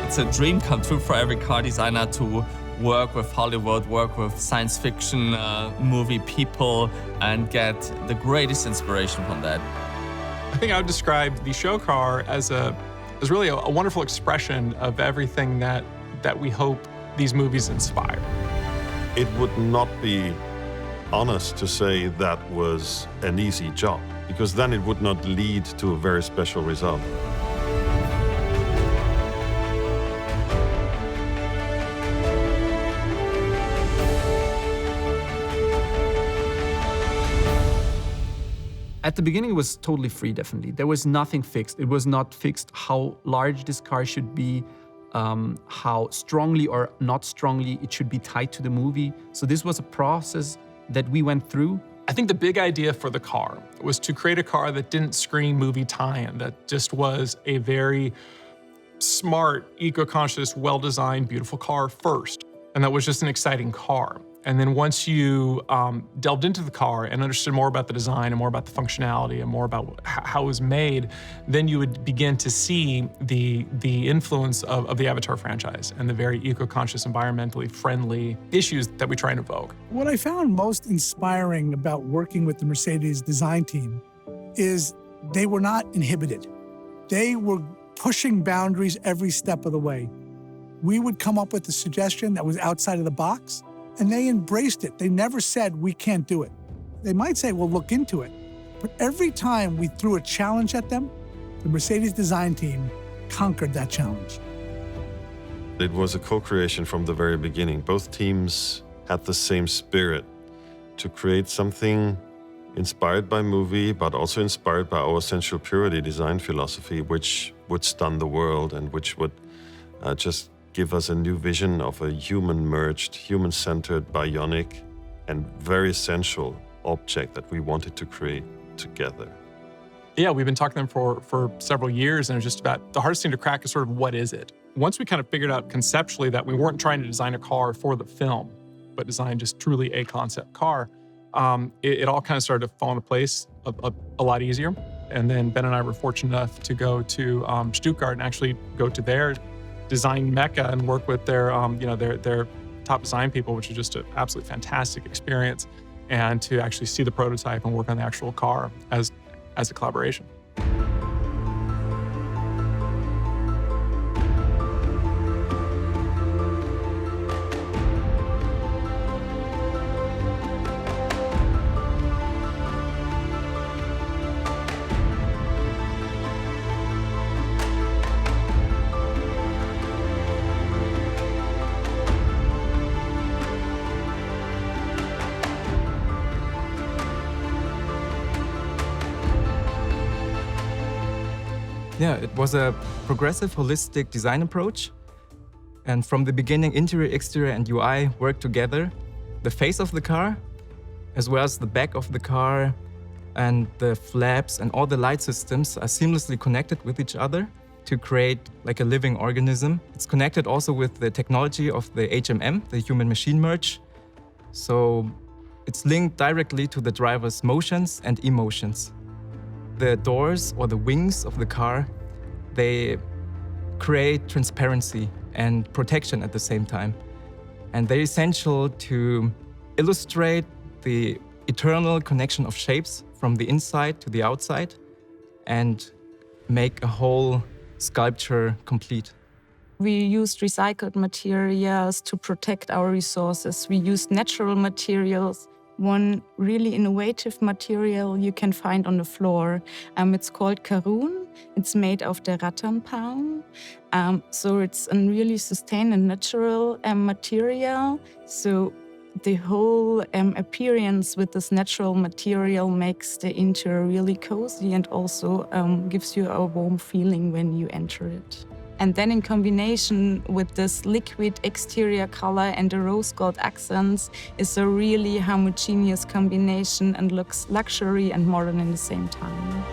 It's a dream come true for every car designer to work with Hollywood, work with science fiction movie people, and get the greatest inspiration from that. I think I would describe the show car as really a wonderful expression of everything that we hope these movies inspire. It would not be honest to say that was an easy job, because then it would not lead to a very special result. At the beginning, it was totally free, definitely. There was nothing fixed. It was not fixed how large this car should be, how strongly or not strongly it should be tied to the movie. So this was a process that we went through. I think the big idea for the car was to create a car that didn't scream movie tie-in, that just was a very smart, eco-conscious, well-designed, beautiful car first. And that was just an exciting car. And then once you delved into the car and understood more about the design and more about the functionality and more about how it was made, then you would begin to see the influence of the Avatar franchise and the very eco-conscious, environmentally friendly issues that we try and evoke. What I found most inspiring about working with the Mercedes design team is they were not inhibited. They were pushing boundaries every step of the way. We would come up with a suggestion that was outside of the box, and they embraced it. They never said, we can't do it. They might say, well, look into it. But every time we threw a challenge at them, the Mercedes design team conquered that challenge. It was a co-creation from the very beginning. Both teams had the same spirit to create something inspired by movie, but also inspired by our sensual purity design philosophy, which would stun the world and which would just give us a new vision of a human-merged, human-centered, bionic, and very sensual object that we wanted to create together. Yeah, we've been talking to them for several years, and it's just about the hardest thing to crack is sort of what is it? Once we kind of figured out conceptually that we weren't trying to design a car for the film, but design just truly a concept car, it all kind of started to fall into place a lot easier. And then Ben and I were fortunate enough to go to Stuttgart and actually go to their design mecca and work with their top design people, which is just an absolutely fantastic experience, and to actually see the prototype and work on the actual car as a collaboration. Yeah, it was a progressive, holistic design approach. And from the beginning, interior, exterior, and UI worked together. The face of the car, as well as the back of the car, and the flaps and all the light systems are seamlessly connected with each other to create like a living organism. It's connected also with the technology of the HMM, the human-machine merge. So it's linked directly to the driver's motions and emotions. The doors or the wings of the car, they create transparency and protection at the same time. And they're essential to illustrate the eternal connection of shapes from the inside to the outside and make a whole sculpture complete. We used recycled materials to protect our resources. We used natural materials. One really innovative material you can find on the floor. It's called Karoon. It's made of the rattan palm. So it's a really sustained and natural material. So the whole appearance with this natural material makes the interior really cozy and also gives you a warm feeling when you enter it. And then in combination with this liquid exterior color and the rose gold accents is a really homogeneous combination and looks luxury and modern at the same time.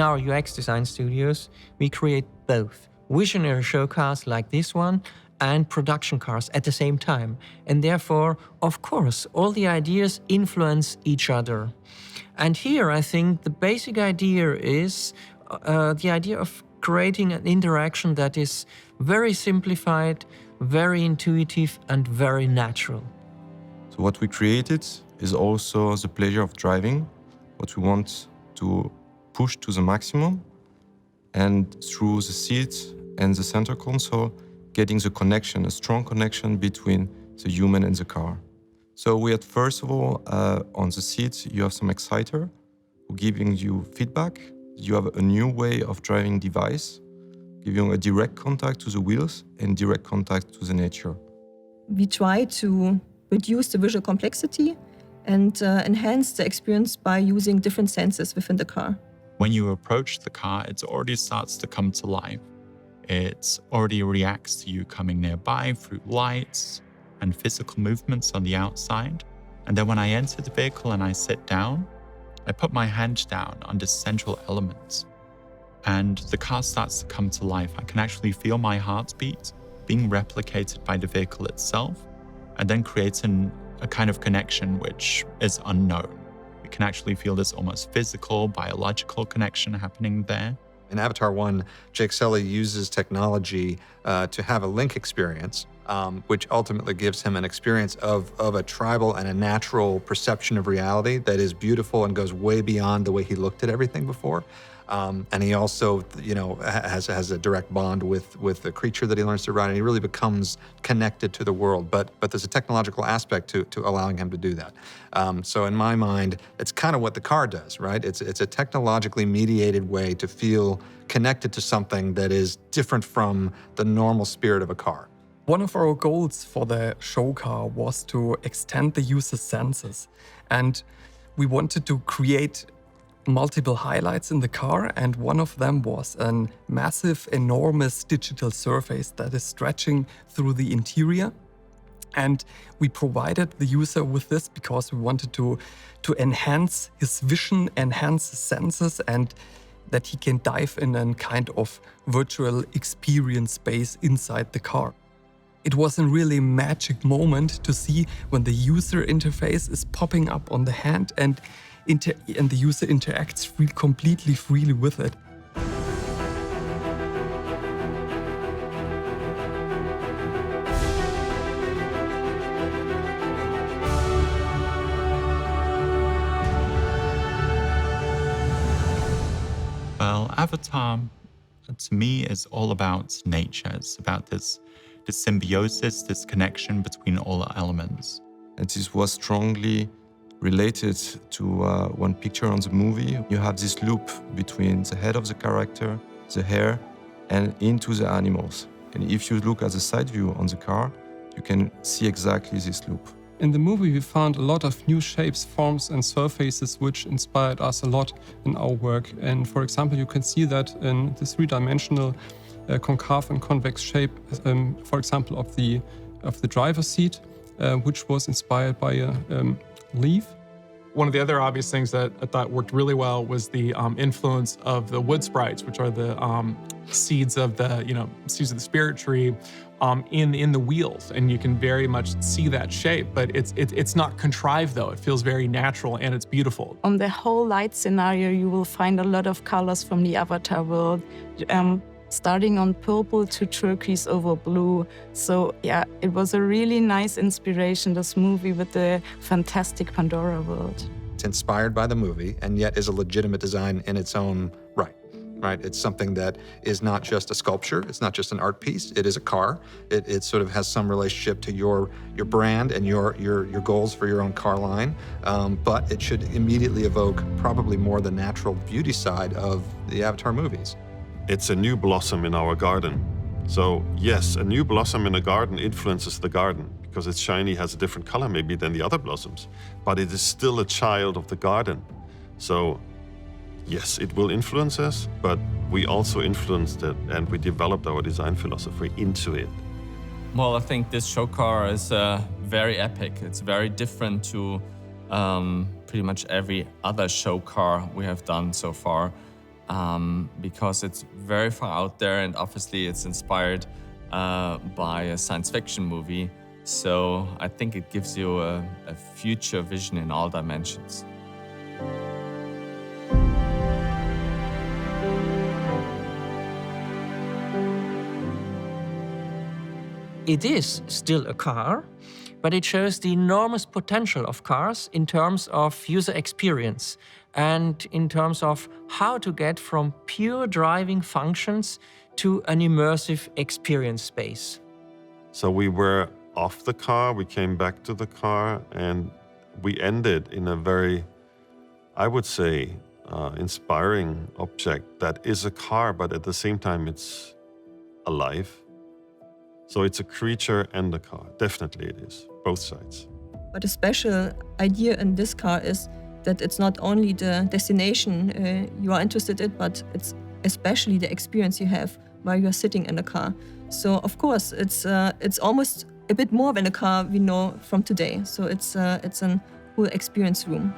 our UX design studios, we create both visionary show cars like this one and production cars at the same time. And therefore, of course, all the ideas influence each other. And here, I think the basic idea is the idea of creating an interaction that is very simplified, very intuitive, and very natural. So what we created is also the pleasure of driving, what we want to push to the maximum, and through the seat and the center console, getting the connection, a strong connection between the human and the car. So we had, first of all, on the seats, you have some exciter who giving you feedback. You have a new way of driving device, giving a direct contact to the wheels and direct contact to the nature. We try to reduce the visual complexity and enhance the experience by using different senses within the car. When you approach the car, it already starts to come to life. It already reacts to you coming nearby through lights and physical movements on the outside. And then when I enter the vehicle and I sit down, I put my hand down on this central element and the car starts to come to life. I can actually feel my heartbeat being replicated by the vehicle itself and then creating a kind of connection which is unknown. We can actually feel this almost physical, biological connection happening there. In Avatar 1, Jake Sully uses technology to have a link experience, which ultimately gives him an experience of a tribal and a natural perception of reality that is beautiful and goes way beyond the way he looked at everything before. And he also, has a direct bond with the creature that he learns to ride, and he really becomes connected to the world. But there's a technological aspect to allowing him to do that. So in my mind, it's kind of what the car does, right? It's a technologically mediated way to feel connected to something that is different from the normal spirit of a car. One of our goals for the show car was to extend the user's senses. And we wanted to create multiple highlights in the car, and one of them was a massive, enormous digital surface that is stretching through the interior. And we provided the user with this because we wanted to enhance his vision, enhance his senses, and that he can dive in a kind of virtual experience space inside the car. It was a really magic moment to see when the user interface is popping up on the hand and the user interacts completely freely with it. Well, Avatar, to me, is all about nature. It's about this symbiosis, this connection between all the elements. And this was strongly related to one picture on the movie. You have this loop between the head of the character, the hair, and into the animals. And if you look at the side view on the car, you can see exactly this loop. In the movie, we found a lot of new shapes, forms, and surfaces which inspired us a lot in our work. And for example, you can see that in the three-dimensional concave and convex shape, for example, of the driver's seat, which was inspired by a leaf. One of the other obvious things that I thought worked really well was the influence of the wood sprites, which are the seeds of the seeds of the spirit tree, in the wheels, and you can very much see that shape. But it's not contrived though; it feels very natural and it's beautiful. On the whole light scenario, you will find a lot of colors from the Avatar world. Starting on purple to turquoise over blue. So yeah, it was a really nice inspiration, this movie with the fantastic Pandora world. It's inspired by the movie and yet is a legitimate design in its own right? It's something that is not just a sculpture, it's not just an art piece, it is a car. It sort of has some relationship to your brand and your goals for your own car line, but it should immediately evoke probably more the natural beauty side of the Avatar movies. It's a new blossom in our garden. So yes, a new blossom in a garden influences the garden because it's shiny, has a different color maybe than the other blossoms, but it is still a child of the garden. So yes, it will influence us, but we also influenced it and we developed our design philosophy into it. Well, I think this show car is very epic. It's very different to pretty much every other show car we have done so far. because it's very far out there, and obviously it's inspired by a science fiction movie. So I think it gives you a future vision in all dimensions. It is still a car, but it shows the enormous potential of cars in terms of user experience and in terms of how to get from pure driving functions to an immersive experience space. So we were off the car, we came back to the car, and we ended in a very, I would say, inspiring object that is a car, but at the same time it's alive. So it's a creature and a car. Definitely it is, both sides. But a special idea in this car is that it's not only the destination you are interested in, but it's especially the experience you have while you're sitting in the car. So of course, it's almost a bit more than a car we know from today. So it's an whole experience room.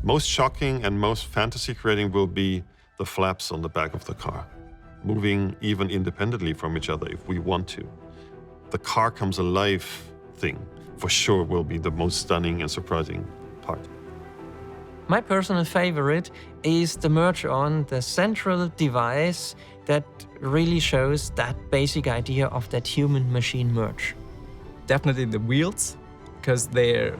Most shocking and most fantasy creating will be the flaps on the back of the car, moving even independently from each other if we want to. The car comes alive thing for sure will be the most stunning and surprising part. My personal favorite is the merge on, the central device that really shows that basic idea of that human-machine merge. Definitely the wheels, because they're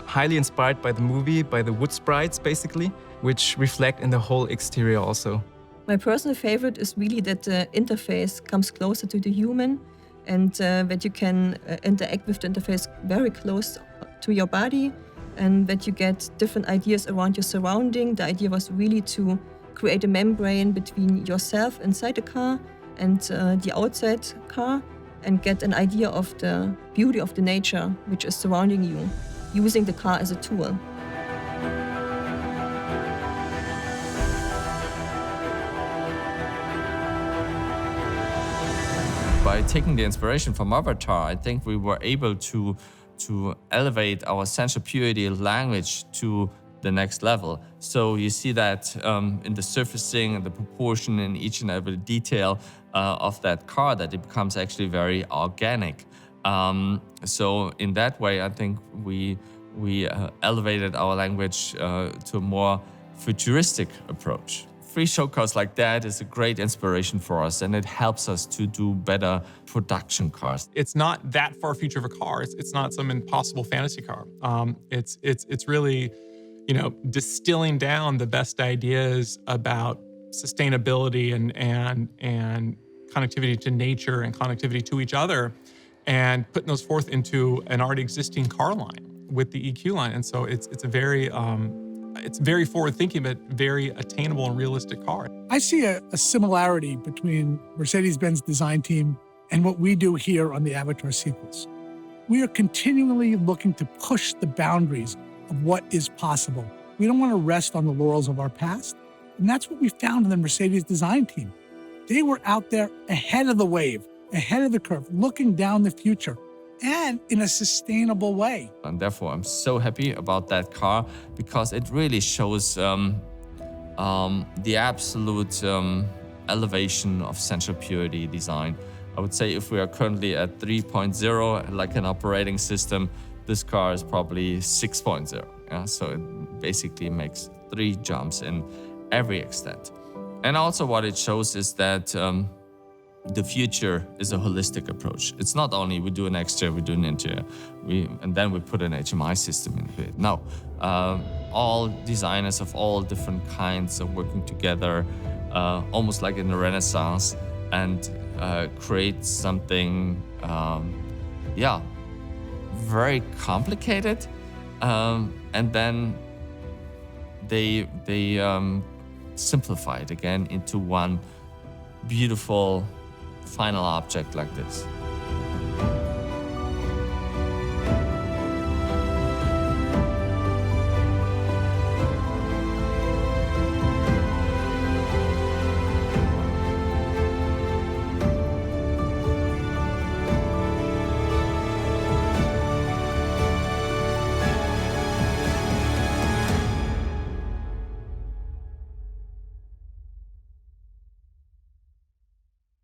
highly inspired by the movie, by the wood sprites basically, which reflect in the whole exterior also. My personal favorite is really that the interface comes closer to the human and that you can interact with the interface very close to your body and that you get different ideas around your surrounding. The idea was really to create a membrane between yourself inside the car and the outside car and get an idea of the beauty of the nature which is surrounding you, using the car as a tool. By taking the inspiration from Avatar, I think we were able to elevate our sensual purity language to the next level. So you see that in the surfacing and the proportion in each and every detail of that car, that it becomes actually very organic. So in that way, I think we elevated our language to a more futuristic approach. Free show cars like that is a great inspiration for us, and it helps us to do better production cars. It's not that far future of a car. It's not some impossible fantasy car. It's really, distilling down the best ideas about sustainability and connectivity to nature and connectivity to each other, and putting those forth into an already existing car line with the EQ line. And so it's very forward-thinking, but very attainable and realistic car. I see a similarity between Mercedes-Benz design team and what we do here on the Avatar sequels. We are continually looking to push the boundaries of what is possible. We don't want to rest on the laurels of our past. And that's what we found in the Mercedes design team. They were out there ahead of the wave, ahead of the curve, looking down the future, and in a sustainable way. And therefore, I'm so happy about that car because it really shows the absolute elevation of sensual purity design. I would say if we are currently at 3.0, like an operating system, this car is probably 6.0. Yeah? So it basically makes 3 jumps in every extent. And also what it shows is that the future is a holistic approach. It's not only we do an exterior, we do an interior, and then we put an HMI system into it. No, all designers of all different kinds are working together, almost like in the Renaissance, and create something, very complicated, and then they simplify it again into one beautiful final object like this.